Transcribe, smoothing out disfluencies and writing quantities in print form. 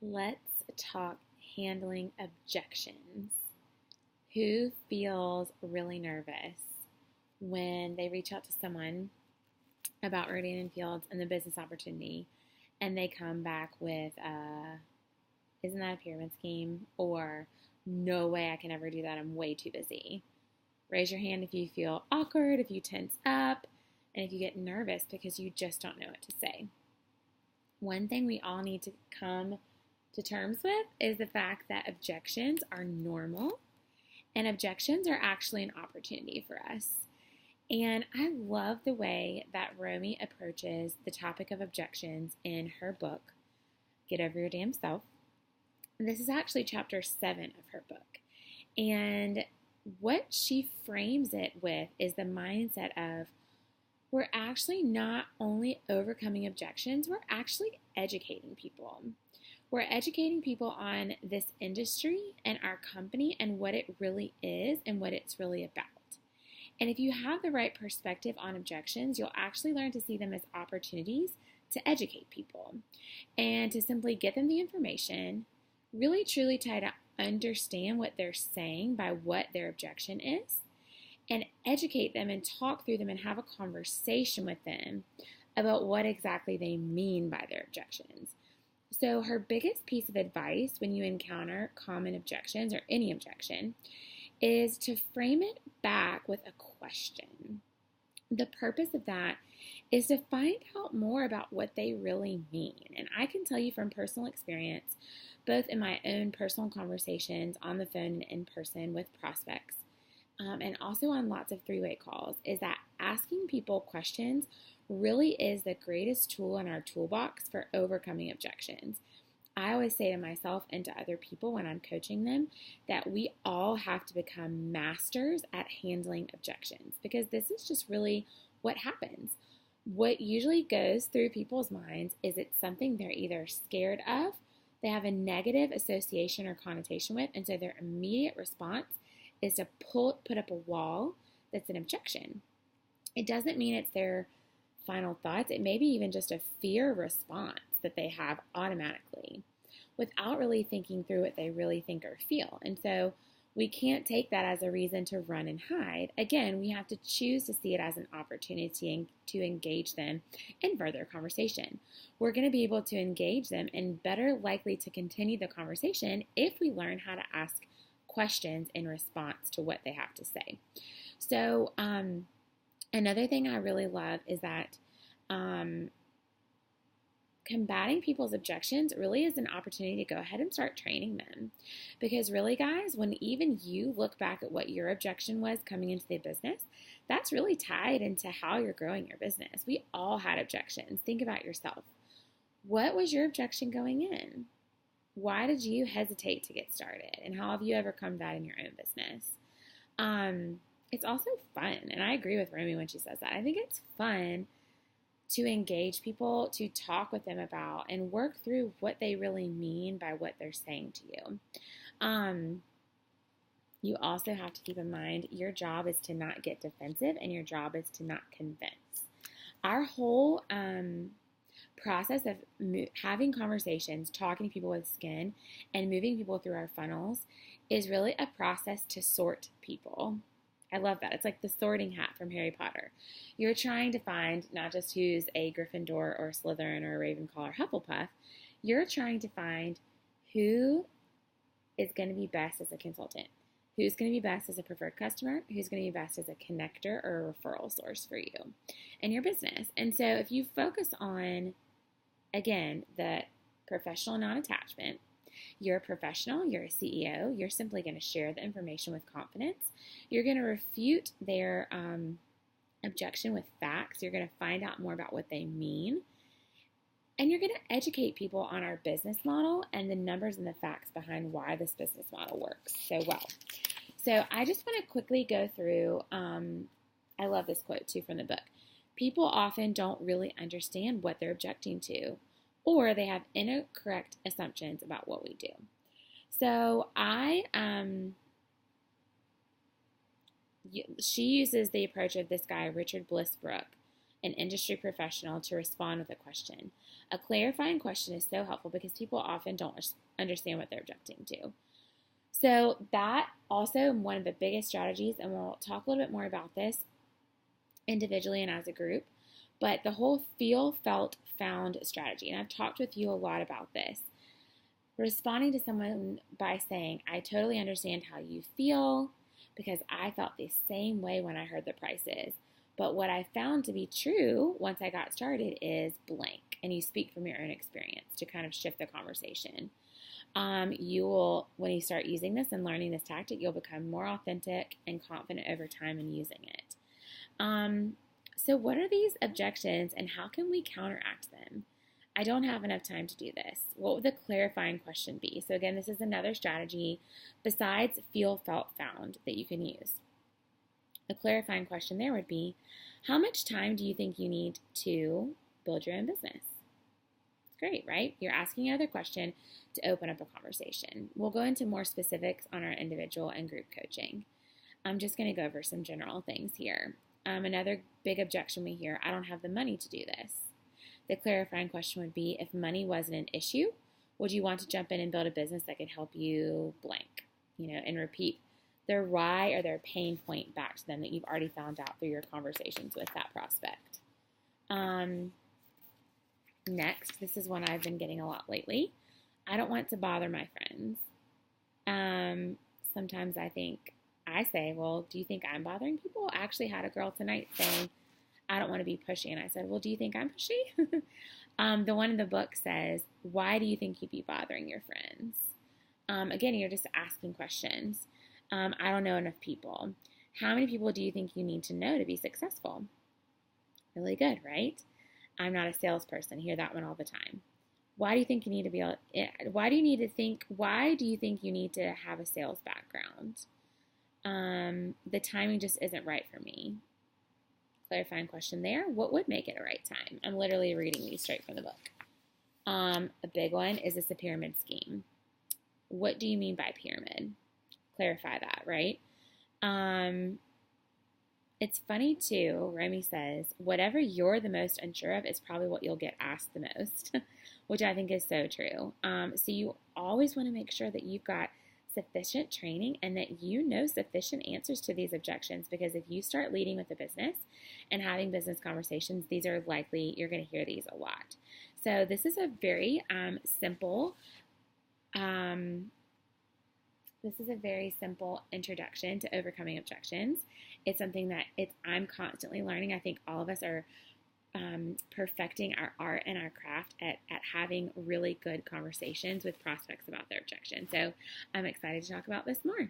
Let's talk handling objections. Who feels really nervous when they reach out to someone about Meridian and Fields and the business opportunity and they come back with, isn't that a pyramid scheme? Or, no way I can ever do that. I'm way too busy. Raise your hand if you feel awkward, if you tense up, and if you get nervous because you just don't know what to say. One thing we all need to come to terms with is the fact that objections are normal and objections are actually an opportunity for us. And I love the way that Romy approaches the topic of objections in her book, Get Over Your Damn Self. This is actually chapter 7 of her book. And what she frames it with is the mindset of we're actually not only overcoming objections, we're actually educating people. We're educating people on this industry and our company and what it really is and what it's really about. And if you have the right perspective on objections, you'll actually learn to see them as opportunities to educate people and to simply get them the information, really truly try to understand what they're saying by what their objection is, and educate them and talk through them and have a conversation with them about what exactly they mean by their objections. So her biggest piece of advice when you encounter common objections or any objection is to frame it back with a question. The purpose of that is to find out more about what they really mean. And I can tell you from personal experience, both in my own personal conversations on the phone and in person with prospects, and also on lots of three-way calls, is that asking people questions really is the greatest tool in our toolbox for overcoming objections. I always say to myself and to other people when I'm coaching them that we all have to become masters at handling objections, because this is just really what happens. What usually goes through people's minds is it's something they're either scared of, they have a negative association or connotation with, and so their immediate response is to put up a wall that's an objection. It doesn't mean it's their final thoughts. It may be even just a fear response that they have automatically without really thinking through what they really think or feel. And so we can't take that as a reason to run and hide. Again, we have to choose to see it as an opportunity to engage them in further conversation. We're going to be able to engage them and better likely to continue the conversation if we learn how to ask questions in response to what they have to say. So another thing I really love is that combating people's objections really is an opportunity to go ahead and start training them. Because really, guys, when even you look back at what your objection was coming into the business, that's really tied into how you're growing your business. We all had objections. Think about yourself. What was your objection going in? Why did you hesitate to get started? And how have you overcome that in your own business? It's also fun. And I agree with Romy when she says that. I think it's fun to engage people, to talk with them about and work through what they really mean by what they're saying to you. You also have to keep in mind your job is to not get defensive and your job is to not convince. Our whole process of having conversations, talking to people with skin, and moving people through our funnels is really a process to sort people. I love that. It's like the sorting hat from Harry Potter. You're trying to find not just who's a Gryffindor or Slytherin or a Ravenclaw or Hufflepuff. You're trying to find who is going to be best as a consultant, who's going to be best as a preferred customer, who's going to be best as a connector or a referral source for you and your business. And so if you focus on, again, the professional non-attachment, you're a professional, you're a CEO, you're simply going to share the information with confidence. You're going to refute their objection with facts. You're going to find out more about what they mean. And you're going to educate people on our business model and the numbers and the facts behind why this business model works so well. So I just want to quickly go through, I love this quote too from the book. People often don't really understand what they're objecting to, or they have incorrect assumptions about what we do. So she uses the approach of this guy, Richard Blissbrook, an industry professional, to respond with a question. A clarifying question is so helpful because people often don't understand what they're objecting to. So that also one of the biggest strategies, and we'll talk a little bit more about this individually and as a group, but the whole feel, felt, found strategy. And I've talked with you a lot about this. Responding to someone by saying, I totally understand how you feel because I felt the same way when I heard the prices. But what I found to be true once I got started is blank. And you speak from your own experience to kind of shift the conversation. You will, when you start using this and learning this tactic, you'll become more authentic and confident over time in using it. So what are these objections and how can we counteract them? I don't have enough time to do this. What would the clarifying question be? So again, this is another strategy besides feel, felt, found that you can use. A clarifying question there would be, how much time do you think you need to build your own business? Great, right? You're asking another question to open up a conversation. We'll go into more specifics on our individual and group coaching. I'm just going to go over some general things here. Another big objection we hear, I don't have the money to do this. The clarifying question would be, if money wasn't an issue, would you want to jump in and build a business that could help you blank? And repeat their why or their pain point back to them that you've already found out through your conversations with that prospect. Next, this is one I've been getting a lot lately. I don't want to bother my friends. Sometimes I say, well, do you think I'm bothering people? I actually had a girl tonight saying, I don't want to be pushy. And I said, well, do you think I'm pushy? The one in the book says, why do you think you'd be bothering your friends? Again, you're just asking questions. I don't know enough people. How many people do you think you need to know to be successful? Really good, right? I'm not a salesperson. I hear that one all the time. Why do you think you need to be? Why do you think you need to have a sales background? The timing just isn't right for me. Clarifying question there. What would make it a right time? I'm literally reading these straight from the book. A big one, is this a pyramid scheme? What do you mean by pyramid? Clarify that, right? It's funny too, Remy says, whatever you're the most unsure of is probably what you'll get asked the most, which I think is so true. So you always want to make sure that you've got sufficient training and that you know sufficient answers to these objections, because if you start leading with a business and having business conversations, these are likely, you're going to hear these a lot. So this is a very simple introduction to overcoming objections. It's something that I'm constantly learning. I think all of us are perfecting our art and our craft at having really good conversations with prospects about their objections. So I'm excited to talk about this more.